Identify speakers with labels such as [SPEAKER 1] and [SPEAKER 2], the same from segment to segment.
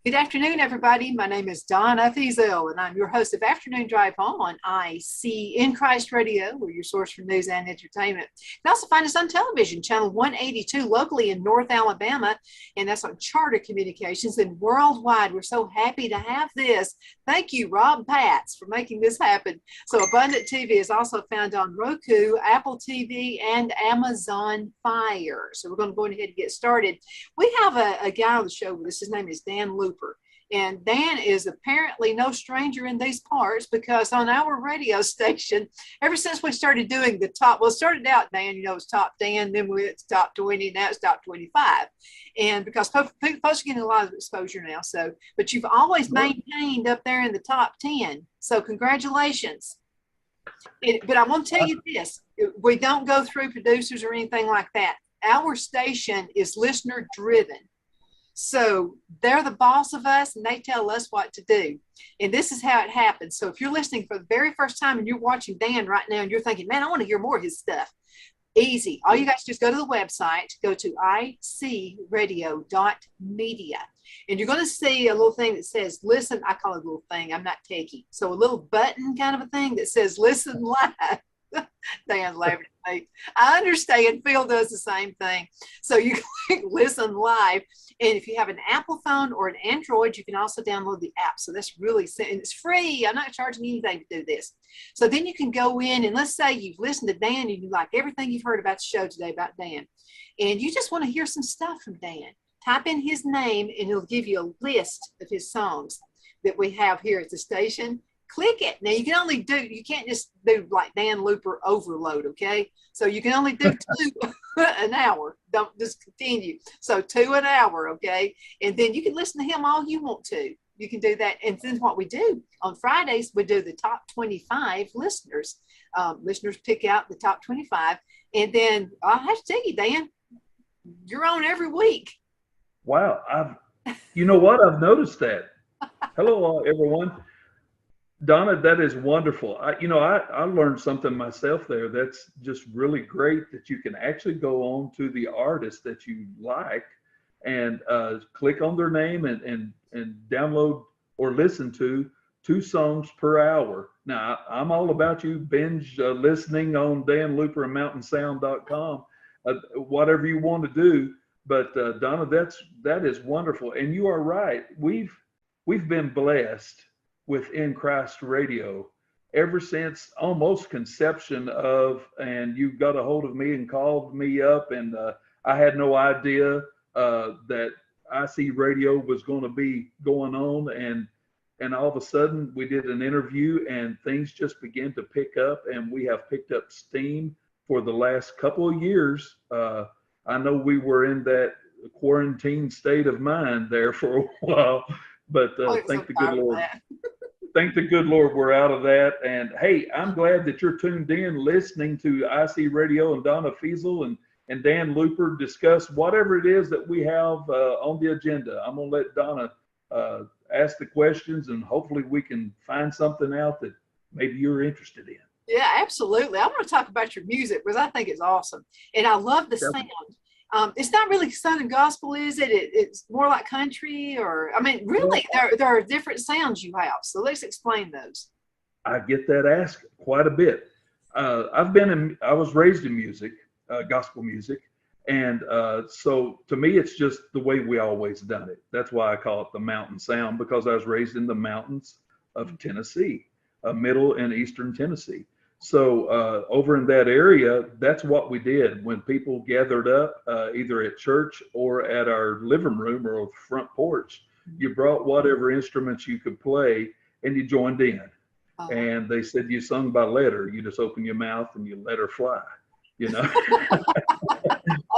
[SPEAKER 1] Good afternoon, everybody. My name is Donna Fiesel, and I'm your host of Afternoon Drive Home on IC in Christ Radio. We're your source for news and entertainment. You can also find us on television, channel 182, locally in North Alabama, and that's on Charter Communications. And worldwide, we're so happy to have this. Thank you, Rob Patz, for making this happen. So, Abundant TV is also found on Roku, Apple TV, and Amazon Fire. So, we're going to go ahead and get started. We have a guy on the show with us. His name is Dan Looper. And Dan is apparently no stranger in these parts because on our radio station, ever since we started doing the top, well, it started out, Dan, it's top 10, then we went to top 20, now it's top 25. And because folks are getting a lot of exposure now. So, but you've always maintained up there in the top 10. So, congratulations. But I want to tell you this, we don't go through producers or anything like that. Our station is listener driven. So they're the boss of us and they tell us what to do. And this is how it happens. So if you're listening for the very first time and you're watching Dan right now and you're thinking, man, I want to hear more of his stuff. Easy. All you guys just go to the website, go to icradio.media. And you're going to see a little thing that says, listen, I call it a little thing. I'm not techie. So a little button kind of a thing that says, listen live. Dan's laughing at me. I understand. Phil does the same thing. So you can listen live. And if you have an Apple phone or an Android, you can also download the app. So that's really, and it's free. I'm not charging anything to do this. So then you can go in and let's say you've listened to Dan and you like everything you've heard about the show today about Dan. And you just want to hear some stuff from Dan. Type in his name and it'll give you a list of his songs that we have here at the station. Click it. Now you can't just do like Dan Looper overload, okay? So you can only do 2 an hour. Don't just continue. So 2 an hour, okay? And then you can listen to him all you want to. You can do that. And then what we do on Fridays, we do the top 25 listeners. Listeners pick out the top 25. And then I have to tell you, Dan, you're on every week.
[SPEAKER 2] Wow. You know what? I've noticed that. Hello, everyone. Donna, that is wonderful. I learned something myself there. That's just really great that you can actually go on to the artist that you like and click on their name and download or listen to 2 songs per hour. Now, I'm all about you binge listening on Dan Looper and mountainsound.com, whatever you want to do. But Donna, that is wonderful. And you are right. We've been blessed with In Christ Radio ever since almost conception of, and you got a hold of me and called me up, and I had no idea that IC Radio was going to be going on, and all of a sudden we did an interview and things just began to pick up, and we have picked up steam for the last couple of years. I know we were in that quarantine state of mind there for a while, but thank the good Lord. Thank the good Lord we're out of that. And hey, I'm glad that you're tuned in listening to IC Radio and Donna Fiesel and Dan Looper discuss whatever it is that we have on the agenda. I'm going to let Donna ask the questions and hopefully we can find something out that maybe you're interested in.
[SPEAKER 1] Yeah, absolutely. I want to talk about your music because I think it's awesome. And I love the sound. It's not really Southern gospel, is it? It's more like country, or I mean, really, there are different sounds you have. So let's explain those.
[SPEAKER 2] I get that asked quite a bit. I was raised in music, gospel music, and so to me, it's just the way we always done it. That's why I call it the mountain sound, because I was raised in the mountains of Tennessee, middle and eastern Tennessee. So over in that area, that's what we did when people gathered up, either at church or at our living room or front porch. You brought whatever instruments you could play and you joined in. And they said you sung by letter. You just open your mouth and you let her fly,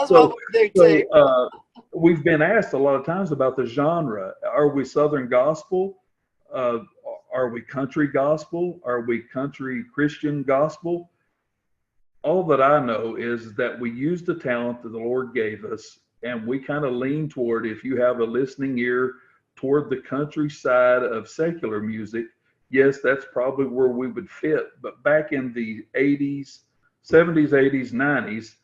[SPEAKER 2] So we've been asked a lot of times about the genre. Are we Southern gospel? Are we country gospel? Are we country Christian gospel? All that I know is that we use the talent that the Lord gave us, and we kind of lean toward, if you have a listening ear, toward the country side of secular music. Yes, that's probably where we would fit. But back in the 80s, 70s, 80s, 90s,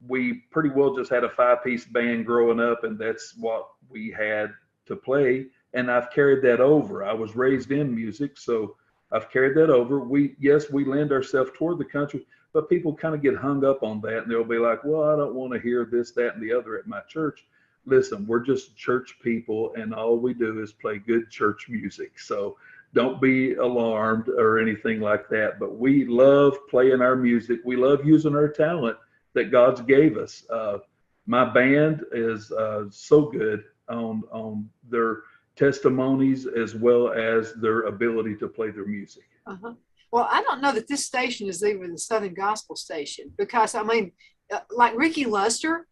[SPEAKER 2] we pretty well just had a 5-piece band growing up, and that's what we had to play, and I've carried that over. I was raised in music, so I've carried that over. Yes, we lend ourselves toward the country, but people kind of get hung up on that, and they'll be like, well, I don't want to hear this, that, and the other at my church. Listen, we're just church people, and all we do is play good church music. So don't be alarmed or anything like that. But we love playing our music. We love using our talent that God's gave us. My band is so good on their testimonies as well as their ability to play their music.
[SPEAKER 1] Uh-huh. Well, I don't know that this station is even the Southern Gospel station, because I mean, like Ricky Luster,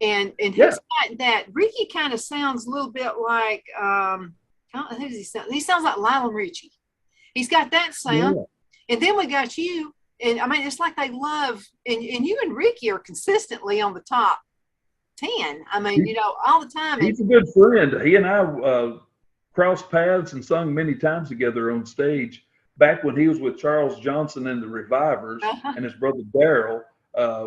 [SPEAKER 1] and he's got that. Ricky kind of sounds a little bit like who does he sound? He sounds like Lionel Richie. He's got that sound. Yeah. And then we got you, and I mean, it's like they love, and you and Ricky are consistently on the top 10. I mean, you know, all the time.
[SPEAKER 2] He's a good friend. He and I crossed paths and sung many times together on stage back when he was with Charles Johnson and the Revivers, and his brother Daryl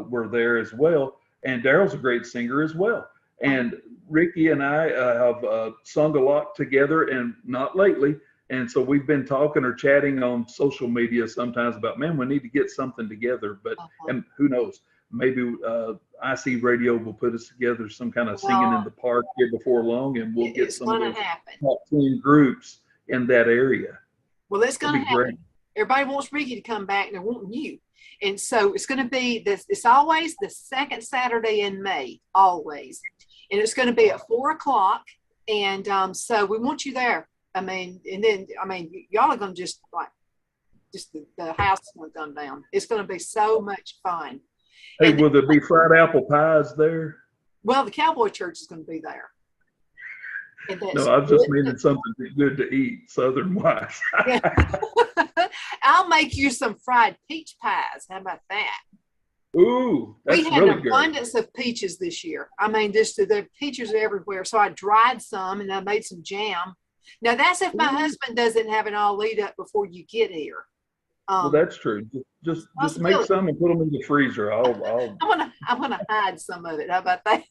[SPEAKER 2] were there as well. And Daryl's a great singer as well. And Ricky and I have sung a lot together, and not lately. And so we've been talking or chatting on social media sometimes about, man, we need to get something together. But and who knows, maybe IC Radio will put us together, some kind of singing in the park here before long, and we'll get some of those top 10 groups in that area.
[SPEAKER 1] Well, it's going to happen. Great. Everybody wants Ricky to come back, and they're wanting you. And so it's going to be this. It's always the second Saturday in May, always, and it's going to be at 4 o'clock. And so we want you there. I mean, and then y'all are going to just the house is going to come down. It's going to be so much fun.
[SPEAKER 2] Hey, will there be fried apple pies there?
[SPEAKER 1] Well, the Cowboy Church is going to be there.
[SPEAKER 2] No, I was just meaning something good to eat, Southern-wise.
[SPEAKER 1] I'll make you some fried peach pies. How about that?
[SPEAKER 2] Ooh, that's
[SPEAKER 1] we had
[SPEAKER 2] really
[SPEAKER 1] an abundance of peaches this year. I mean, the peaches are everywhere. So I dried some and I made some jam. Now that's if my husband doesn't have it all eat up before you get here.
[SPEAKER 2] Well, that's true. Just make some and put them in the freezer. I'm
[SPEAKER 1] gonna hide some of it. How about that?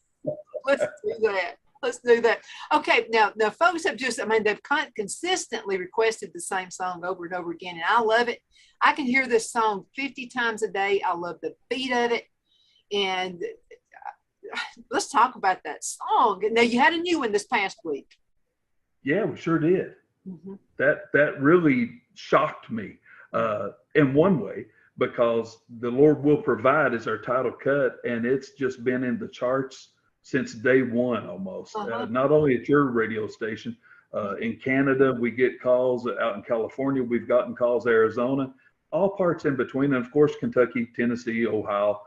[SPEAKER 1] Let's do that. Okay, now folks have they've consistently requested the same song over and over again, and I love it. I can hear this song 50 times a day. I love the beat of it. And let's talk about that song. Now, you had a new one this past week.
[SPEAKER 2] Yeah, we sure did. Mm-hmm. That really shocked me in one way, because The Lord Will Provide is our title cut, and it's just been in the charts since day one almost. Not only at your radio station, in Canada, we get calls. Out in California, we've gotten calls. Arizona, all parts in between, and of course, Kentucky, Tennessee, Ohio.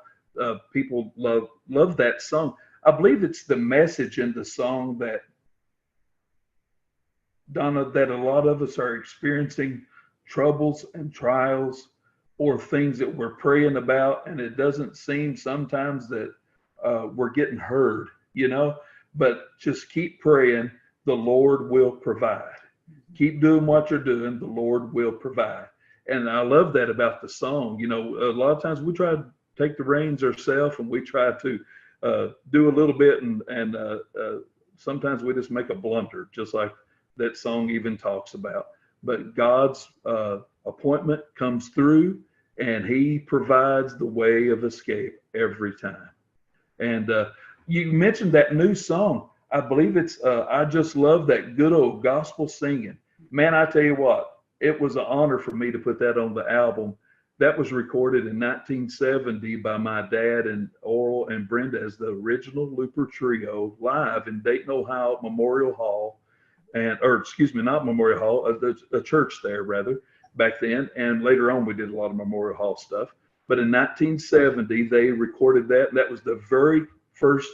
[SPEAKER 2] People love that song. I believe it's the message in the song that, Donna, that a lot of us are experiencing troubles and trials, or things that we're praying about, and it doesn't seem sometimes that we're getting heard, but just keep praying. The Lord will provide. Keep doing what you're doing. The Lord will provide. And I love that about the song. A lot of times we try to take the reins ourselves, and we try to do a little bit, and sometimes we just make a blunder, just like that song even talks about. But God's appointment comes through, and he provides the way of escape every time. And you mentioned that new song. I believe it's I Just Love That Good Old Gospel Singing. Man, I tell you what, it was an honor for me to put that on the album. That was recorded in 1970 by my dad and Oral and Brenda as the original Looper Trio, live in Dayton, Ohio at Memorial Hall. Not Memorial Hall, a church there rather, back then. And later on, we did a lot of Memorial Hall stuff. But in 1970, they recorded that. That was the very first,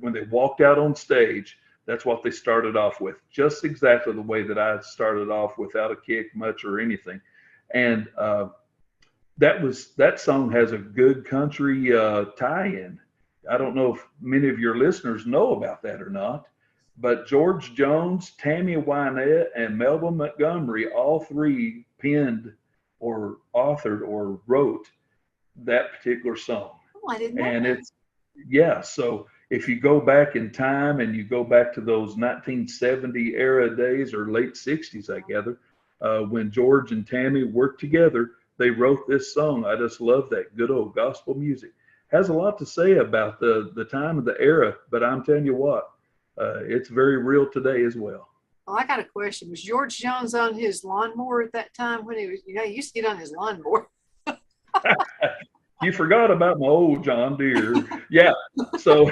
[SPEAKER 2] when they walked out on stage, that's what they started off with. Just exactly the way that I started off, without a kick much or anything. And that song has a good country tie-in. I don't know if many of your listeners know about that or not, but George Jones, Tammy Wynette, and Melba Montgomery, all three penned or authored or wrote that particular song.
[SPEAKER 1] Oh, I didn't know
[SPEAKER 2] and
[SPEAKER 1] that.
[SPEAKER 2] So if you go back in time and you go back to those 1970 era days or late 60s, I gather, when George and Tammy worked together, they wrote this song. I just love that good old gospel music. Has a lot to say about the time of the era, but I'm telling you what, it's very real today as well.
[SPEAKER 1] Well, I got a question. Was George Jones on his lawnmower at that time when he was, he used to get on his lawnmower?
[SPEAKER 2] You forgot about my old John Deere. Yeah. So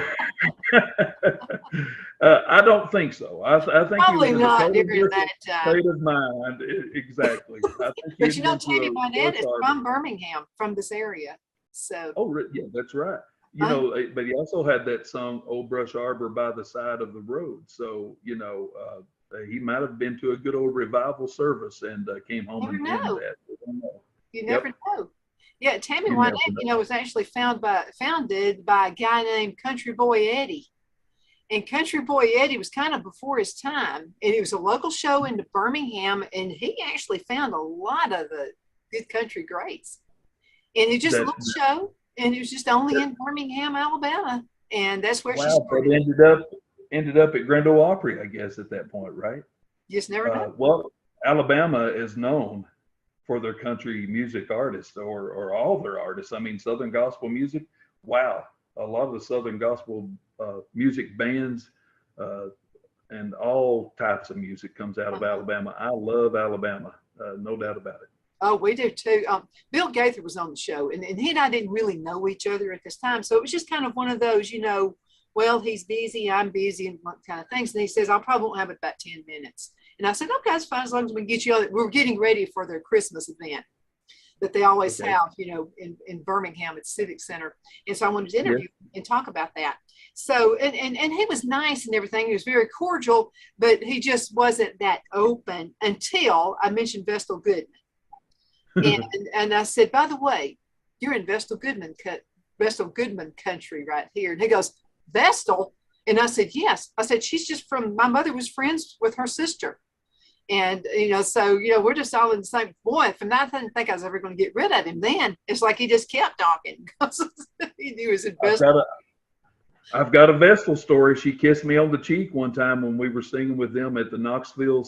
[SPEAKER 2] I don't think so. I think
[SPEAKER 1] Probably
[SPEAKER 2] he was in a
[SPEAKER 1] not
[SPEAKER 2] totally
[SPEAKER 1] during
[SPEAKER 2] different
[SPEAKER 1] that time.
[SPEAKER 2] state of mind. Exactly. I think
[SPEAKER 1] But
[SPEAKER 2] he'd
[SPEAKER 1] Tammy
[SPEAKER 2] been through a
[SPEAKER 1] Wynette
[SPEAKER 2] brush
[SPEAKER 1] is
[SPEAKER 2] arbor.
[SPEAKER 1] from Birmingham, from this area. So,
[SPEAKER 2] Oh, yeah, that's right. You know, but he also had that song "Old Brush Arbor" by the side of the road. So, he might have been to a good old revival service and came home
[SPEAKER 1] never
[SPEAKER 2] and penned
[SPEAKER 1] know.
[SPEAKER 2] that. I don't know.
[SPEAKER 1] You
[SPEAKER 2] Yep.
[SPEAKER 1] never know. Yeah, Tammy
[SPEAKER 2] You
[SPEAKER 1] Wynette,
[SPEAKER 2] never know.
[SPEAKER 1] was actually founded by a guy named Country Boy Eddie. And Country Boy Eddie was kind of before his time. And it was a local show in Birmingham, and he actually found a lot of the good country greats. And it was just a
[SPEAKER 2] That,
[SPEAKER 1] little show, and it was just only in Birmingham, Alabama. And that's where she
[SPEAKER 2] wow,
[SPEAKER 1] started.
[SPEAKER 2] that ended up at Grand Ole Opry, I guess, at that point, right?
[SPEAKER 1] You just never know.
[SPEAKER 2] Well, Alabama is known for their country music artists or all their artists. I mean, Southern gospel music. Wow, a lot of the Southern gospel music bands and all types of music comes out of Alabama. I love Alabama, no doubt about it.
[SPEAKER 1] Oh, we do too. Bill Gaither was on the show, and he and I didn't really know each other at this time. So it was just kind of one of those, well, he's busy, I'm busy, and kind of things. And he says, I probably won't have it about 10 minutes. And I said, okay, that's fine, as long as we can get you on. We're getting ready for their Christmas event that they always have, in Birmingham at Civic Center. And so I wanted to interview him and talk about that. So, and he was nice and everything. He was very cordial, but he just wasn't that open until I mentioned Vestal Goodman. And I said, by the way, you're in Vestal Goodman country right here. And he goes, Vestal? And I said, yes. I said, she's just my mother was friends with her sister. And, so, we're just all in the same. Boy, from that, I didn't think I was ever going to get rid of him then. It's like he just kept talking. He knew his Vestal.
[SPEAKER 2] I've got a Vestal story. She kissed me on the cheek one time when we were singing with them at the Knoxville,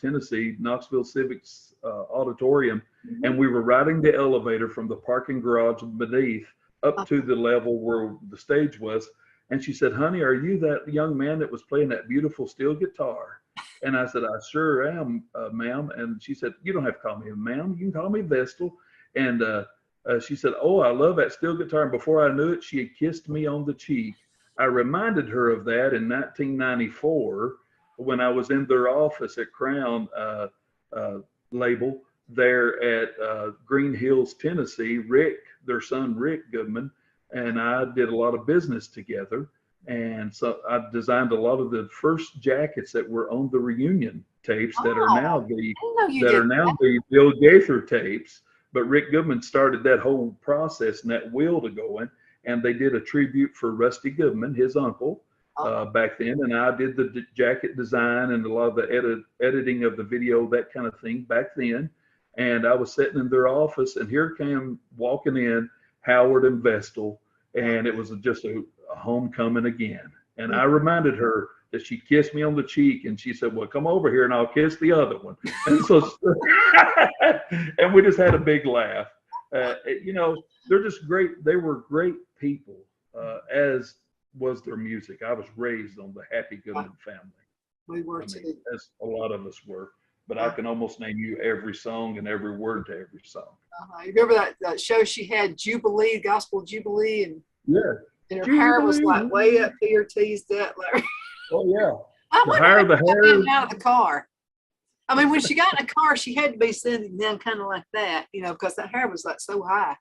[SPEAKER 2] Tennessee, Knoxville Civics Auditorium. Mm-hmm. And we were riding the elevator from the parking garage beneath up to the level where the stage was. And she said, honey, are you that young man that was playing that beautiful steel guitar? And I said, I sure am, ma'am. And she said, you don't have to call me ma'am. You can call me Vestal. And she said, oh, I love that steel guitar. And before I knew it, she had kissed me on the cheek. I reminded her of that in 1994 when I was in their office at Crown label there at Green Hills, Tennessee. Their son, Rick Goodman, and I did a lot of business together. And so I designed a lot of the first jackets that were on the reunion tapes that are now the Bill Gaither tapes. But Rick Goodman started that whole process and that wheel to going. And they did a tribute for Rusty Goodman, his uncle, back then. And I did the jacket design and a lot of the editing of the video, that kind of thing back then. And I was sitting in their office, and here came walking in Howard and Vestal, and it was just a homecoming again. And I reminded her that she kissed me on the cheek, and she said, well, come over here and I'll kiss the other one. And so, and we just had a big laugh. They're just great. They were great people, as was their music. I was raised on the Happy Goodman family.
[SPEAKER 1] We were too.
[SPEAKER 2] As a lot of us were. But I can almost name you every song and every word to every song.
[SPEAKER 1] You remember that show she had, Jubilee, Gospel Jubilee, and
[SPEAKER 2] yeah,
[SPEAKER 1] her hair was like way up here, teased up. Like,
[SPEAKER 2] oh yeah,
[SPEAKER 1] the hair out of the car. I mean, when she got in the car, she had to be sitting down kind of like that, because that hair was like so high.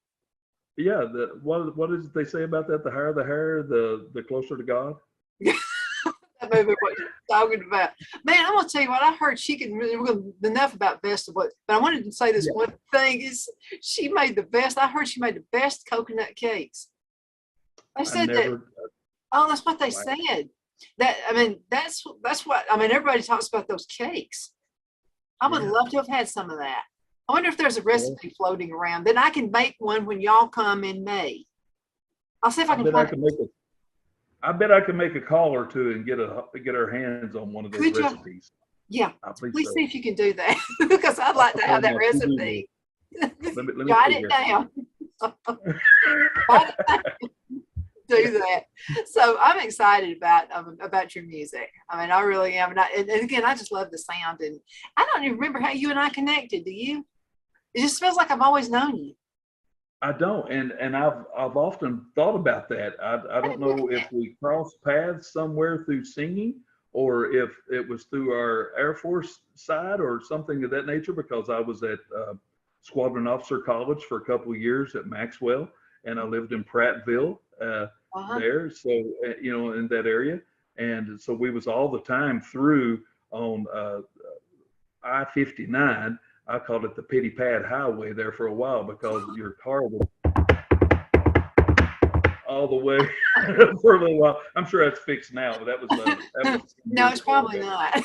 [SPEAKER 2] Yeah, what did they say about that? The higher the hair, the closer to God.
[SPEAKER 1] That movie, what you're talking about, man. I'm gonna tell you what I heard. She can really enough about Vestal, but I wanted to say this one thing is she made the best. I heard she made the best coconut cakes. They said that. Oh, that's what they said. That that's what Everybody talks about those cakes. I would love to have had some of that. I wonder if there's a recipe floating around. Then I can make one when y'all come in May. I'll see if I can find it.
[SPEAKER 2] I bet I can make a call or two and get our hands on one of those
[SPEAKER 1] Could you?
[SPEAKER 2] recipes.
[SPEAKER 1] Yeah.
[SPEAKER 2] I believe
[SPEAKER 1] Please
[SPEAKER 2] so.
[SPEAKER 1] see if you can do that because I'd
[SPEAKER 2] I'll
[SPEAKER 1] like
[SPEAKER 2] put
[SPEAKER 1] to
[SPEAKER 2] that
[SPEAKER 1] have
[SPEAKER 2] on
[SPEAKER 1] that
[SPEAKER 2] my to-do
[SPEAKER 1] recipe.
[SPEAKER 2] Let me
[SPEAKER 1] Jot
[SPEAKER 2] see
[SPEAKER 1] it
[SPEAKER 2] here.
[SPEAKER 1] down. Do that. So I'm excited about your music. I mean, I really am. And again, I just love the sound. And I don't even remember how you and I connected. Do you? It just feels like I've always known you.
[SPEAKER 2] I don't, and I've often thought about that. I don't know if we crossed paths somewhere through singing, or if it was through our Air Force side or something of that nature. Because I was at Squadron Officer College for a couple of years at Maxwell, and I lived in Prattville there, so in that area, and so we was all the time through on I-59. I called it the Pity Pad Highway there for a while because your car was all the way for a little while. I'm sure that's fixed now, but that was
[SPEAKER 1] no, it's probably not.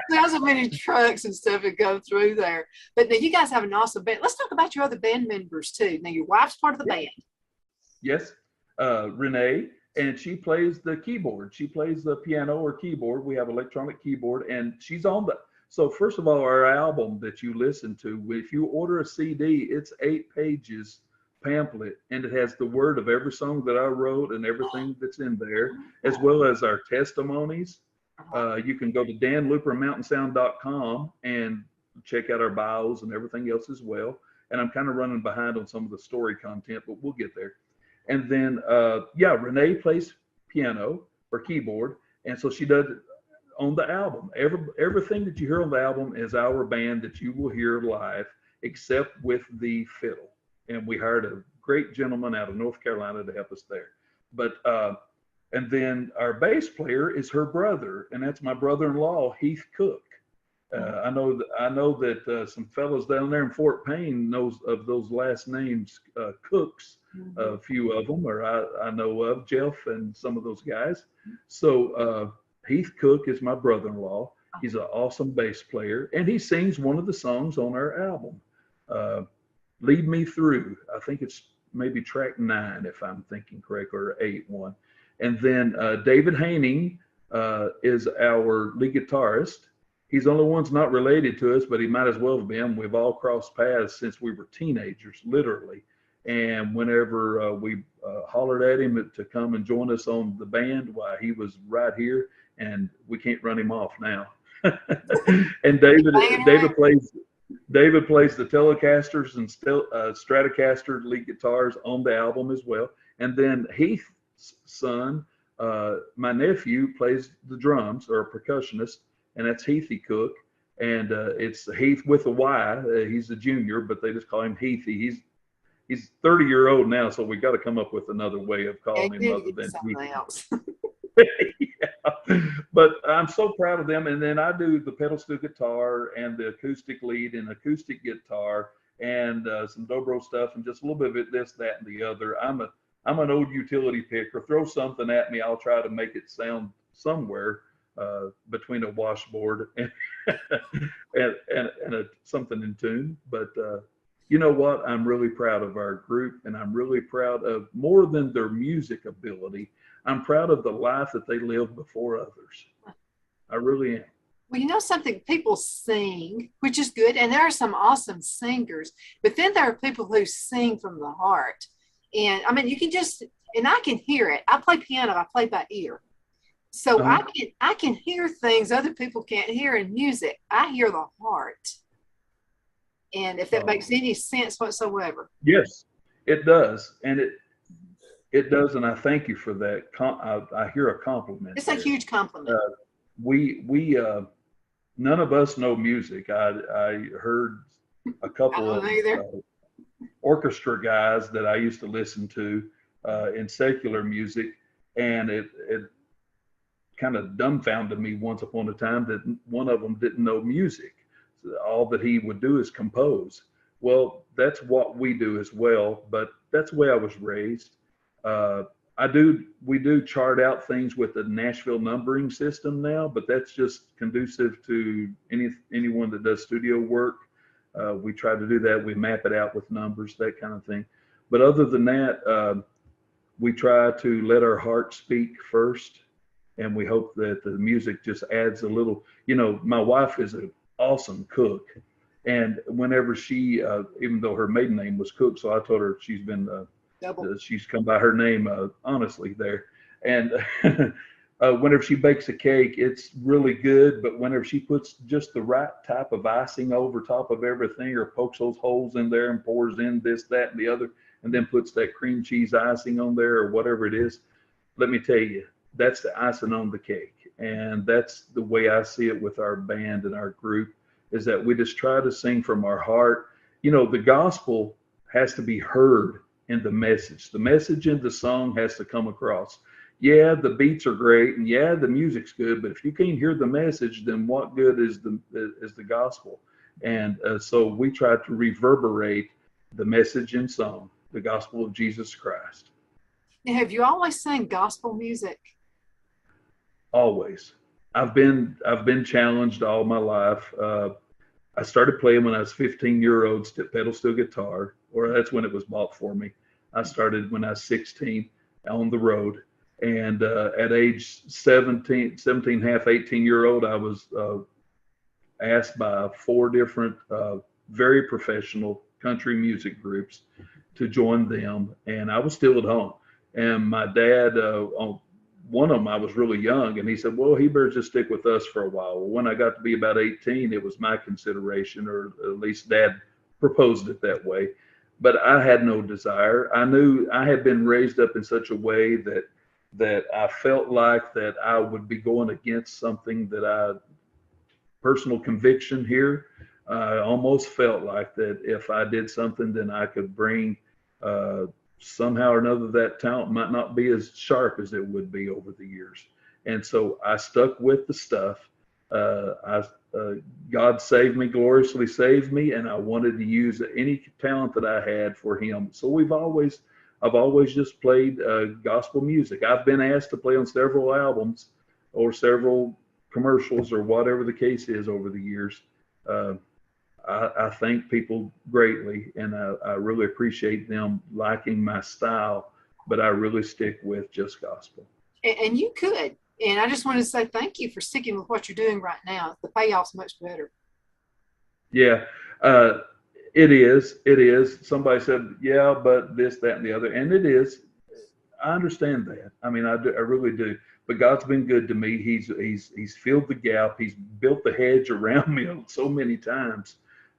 [SPEAKER 1] There's so many trucks and stuff that go through there. But now you guys have an awesome band. Let's talk about your other band members too. Now your wife's part of the band.
[SPEAKER 2] Yes, Renee, and she plays the keyboard. She plays the piano or keyboard. We have electronic keyboard, and she's on the. So first of all, our album that you listen to, if you order a CD, it's 8 pages pamphlet, and it has the word of every song that I wrote and everything that's in there, as well as our testimonies. You can go to danloopermountainsound.com and check out our bios and everything else as well. And I'm kind of running behind on some of the story content, but we'll get there. And then, Renee plays piano or keyboard, and so she does it on the album. Everything that you hear on the album is our band that you will hear live, except with the fiddle. And we hired a great gentleman out of North Carolina to help us there. But and then our bass player is her brother, and that's my brother-in-law, Heath Cook. I know that some fellows down there in Fort Payne knows of those last names, Cooks. A few of them, or I know of Jeff and some of those guys. So Heath Cook is my brother-in-law. He's an awesome bass player, and he sings one of the songs on our album, "Lead Me Through." I think it's maybe track 9, if I'm thinking correct, or 8-1. And then David Haining is our lead guitarist. He's the only one's not related to us, but he might as well have been. We've all crossed paths since we were teenagers, literally. And whenever we hollered at him to come and join us on the band, why, he was right here, and we can't run him off now. And David plays the Telecasters and Stratocaster lead guitars on the album as well. And then Heath's son, my nephew, plays the drums, or a percussionist, and that's Heathy Cook. And it's Heath with a Y. He's a junior, but they just call him Heathy. He's 30-year-old now, so we got to come up with another way of calling him other than
[SPEAKER 1] something else.
[SPEAKER 2] Yeah. But I'm so proud of them. And then I do the pedal steel guitar and the acoustic lead and acoustic guitar and some dobro stuff and just a little bit of it, this, that, and the other. I'm an old utility picker. Throw something at me, I'll try to make it sound somewhere between a washboard and something in tune. But you know what? I'm really proud of our group, and I'm really proud of, more than their music ability, I'm proud of the life that they live before others. I really am.
[SPEAKER 1] Well, you know something, people sing, which is good, and there are some awesome singers, but then there are people who sing from the heart. And I mean, you can just, and I can hear it. I play piano, I play by ear. So I can hear things other people can't hear in music. I hear the heart. And if that makes any sense whatsoever.
[SPEAKER 2] Yes, it does. And it does. And I thank you for that. I hear a compliment.
[SPEAKER 1] It's a huge compliment.
[SPEAKER 2] We none of us know music. I heard a couple of orchestra guys that I used to listen to in secular music, and it kind of dumbfounded me once upon a time that one of them didn't know music. All that he would do is compose. Well, that's what we do as well, but that's the way I was raised. We do chart out things with the Nashville numbering system now, but that's just conducive to anyone that does studio work. We try to do that. We map it out with numbers, that kind of thing. But other than that, we try to let our heart speak first, and we hope that the music just adds a little. My wife is an awesome cook, and whenever she, even though her maiden name was Cook, so I told her she's come by her name honestly there, and whenever she bakes a cake, it's really good. But whenever she puts just the right type of icing over top of everything, or pokes those holes in there and pours in this, that, and the other, and then puts that cream cheese icing on there or whatever it is, let me tell you, that's the icing on the cake. And that's the way I see it with our band and our group, is that we just try to sing from our heart. The gospel has to be heard in the message. The message in the song has to come across. Yeah, the beats are great, and yeah, the music's good, but if you can't hear the message, then what good is the gospel? And so we try to reverberate the message in song, the gospel of Jesus Christ.
[SPEAKER 1] Now, have you always sang gospel music?
[SPEAKER 2] Always. I've been challenged all my life. I started playing when I was 15-year-old pedal steel guitar, or that's when it was bought for me. I started when I was 16 on the road. And at age 17 half, 18-year-old, I was asked by 4 different very professional country music groups to join them. And I was still at home. And my dad, on one of them, I was really young, and he said, well, he better just stick with us for a while. Well, when I got to be about 18, it was my consideration, or at least Dad proposed it that way. But I had no desire. I knew I had been raised up in such a way that I felt like that I would be going against something that personal conviction here. I almost felt like that if I did something, then I could bring somehow or another, that talent might not be as sharp as it would be over the years. And so I stuck with the stuff. God saved me, gloriously saved me, and I wanted to use any talent that I had for him. So I've always just played gospel music. I've been asked to play on several albums or several commercials or whatever the case is over the years. I thank people greatly, and I really appreciate them liking my style, but I really stick with just gospel.
[SPEAKER 1] And you could. And I just wanted to say thank you for sticking with what you're doing right now. The payoff's much better.
[SPEAKER 2] Yeah, it is. It is. Somebody said, yeah, but this, that, and the other. And it is. I understand that. I mean, I really do. But God's been good to me. He's filled the gap. He's built the hedge around me so many times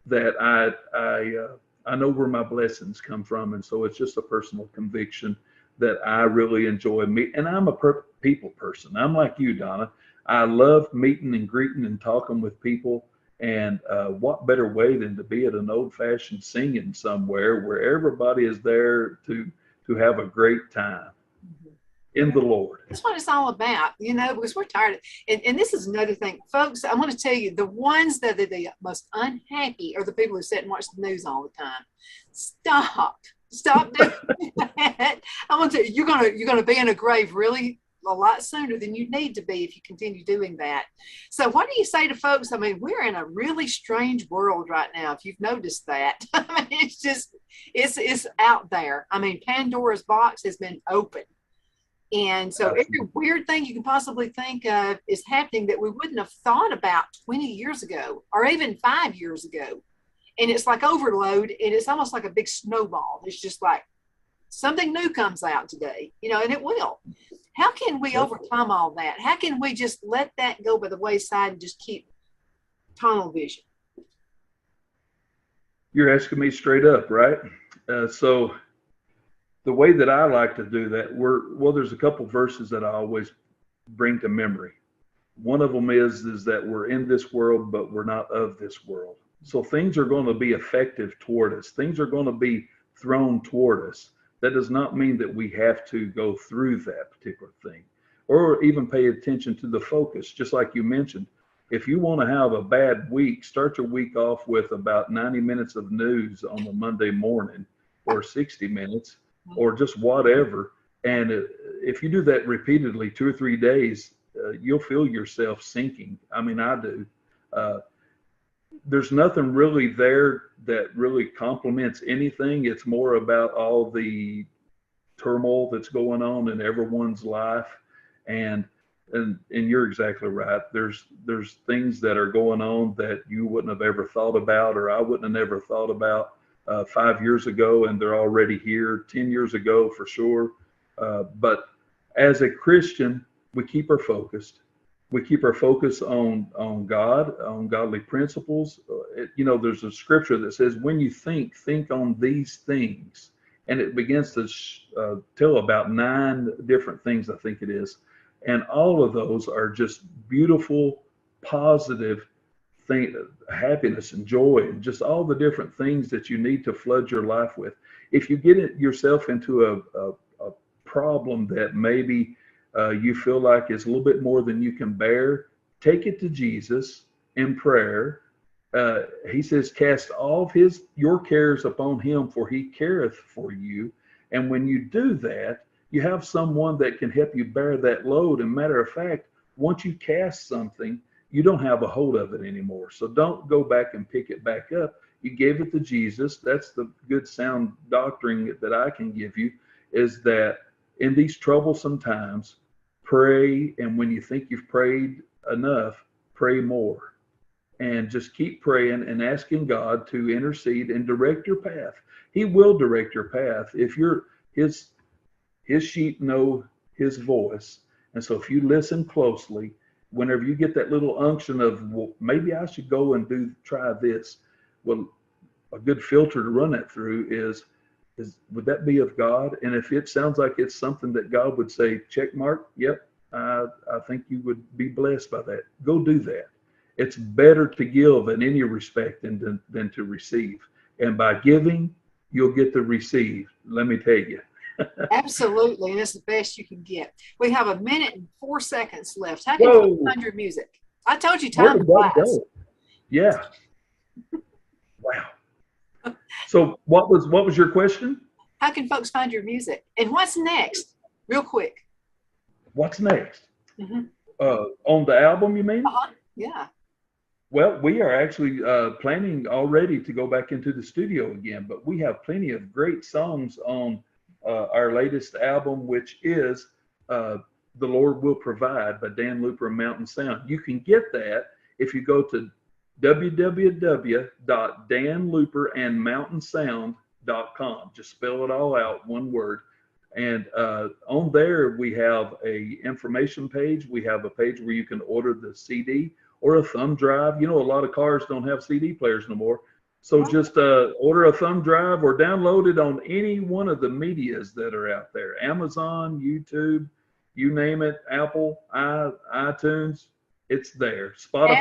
[SPEAKER 2] that I know where my blessings come from. And so it's just a personal conviction that I really enjoy meeting. And I'm a people person. I'm like you, Donna. I love meeting and greeting and talking with people. And what better way than to be at an old-fashioned singing somewhere where everybody is there to have a great time in the Lord.
[SPEAKER 1] That's what it's all about, because we're tired of, and this is another thing, folks. I want to tell you, the ones that are the most unhappy are the people who sit and watch the news all the time. Stop doing that. I want to tell you, you're gonna be in a grave really a lot sooner than you need to be if you continue doing that. So what do you say to folks? I mean, we're in a really strange world right now, if you've noticed that. I mean, it's out there. I mean, Pandora's box has been opened. And so every weird thing you can possibly think of is happening that we wouldn't have thought about 20 years ago or even 5 years ago. And it's like overload, and it's almost like a big snowball. It's just like something new comes out today, and it will. How can we overcome all that? How can we just let that go by the wayside and just keep tunnel vision?
[SPEAKER 2] You're asking me straight up, right? So the way that I like to do that, there's a couple verses that I always bring to memory. One of them is that we're in this world, but we're not of this world. So things are going to be effective toward us. Things are going to be thrown toward us. That does not mean that we have to go through that particular thing or even pay attention to the focus. Just like you mentioned, if you want to have a bad week, start your week off with about 90 minutes of news on a Monday morning or 60 minutes or just whatever. And if you do that repeatedly 2 or 3 days, you'll feel yourself sinking. I mean, I do. There's nothing really there that really complements anything. It's more about all the turmoil that's going on in everyone's life. And you're exactly right. There's things that are going on that you wouldn't have ever thought about, or I wouldn't have never thought about 5 years ago, and they're already here. 10 years ago for sure. But as a Christian, we keep our focused. We keep our focus on God, on godly principles. There's a scripture that says, when you think on these things. And it begins to tell about 9 different things, I think it is. And all of those are just beautiful, positive thing, happiness and joy, and just all the different things that you need to flood your life with. If you get yourself into a problem that maybe you feel like is a little bit more than you can bear, take it to Jesus in prayer. He says, cast all of your cares upon him, for he careth for you. And when you do that, you have someone that can help you bear that load. And matter of fact, once you cast something, you don't have a hold of it anymore. So don't go back and pick it back up. You gave it to Jesus. That's the good sound doctrine that I can give you, is that in these troublesome times, pray. And when you think you've prayed enough, pray more. And just keep praying and asking God to intercede and direct your path. He will direct your path if you're his sheep know his voice. And so if you listen closely, whenever you get that little unction of, well, maybe I should go and try this. Well, a good filter to run that through is would that be of God? And if it sounds like it's something that God would say, check mark, yep, I think you would be blessed by that. Go do that. It's better to give in any respect than to receive. And by giving, you'll get to receive. Let me tell you.
[SPEAKER 1] Absolutely, and it's the best you can get. We have 1 minute and 4 seconds left. How can you find your music? I told you time to blast.
[SPEAKER 2] Yeah. Wow. So what was your question?
[SPEAKER 1] How can folks find your music? And what's next? Real quick.
[SPEAKER 2] What's next? Mm-hmm. On the album, you mean?
[SPEAKER 1] Yeah.
[SPEAKER 2] Well, we are actually planning already to go back into the studio again, but we have plenty of great songs on our latest album, which is The Lord Will Provide by Dan Looper and Mountain Sound. You can get that if you go to www.danlooperandmountainsound.com. Just spell it all out, one word. And on there, we have a information page. We have a page where you can order the CD or a thumb drive. A lot of cars don't have CD players no more. So just order a thumb drive or download it on any one of the medias that are out there. Amazon, YouTube, you name it, Apple, iTunes, it's there. Spotify.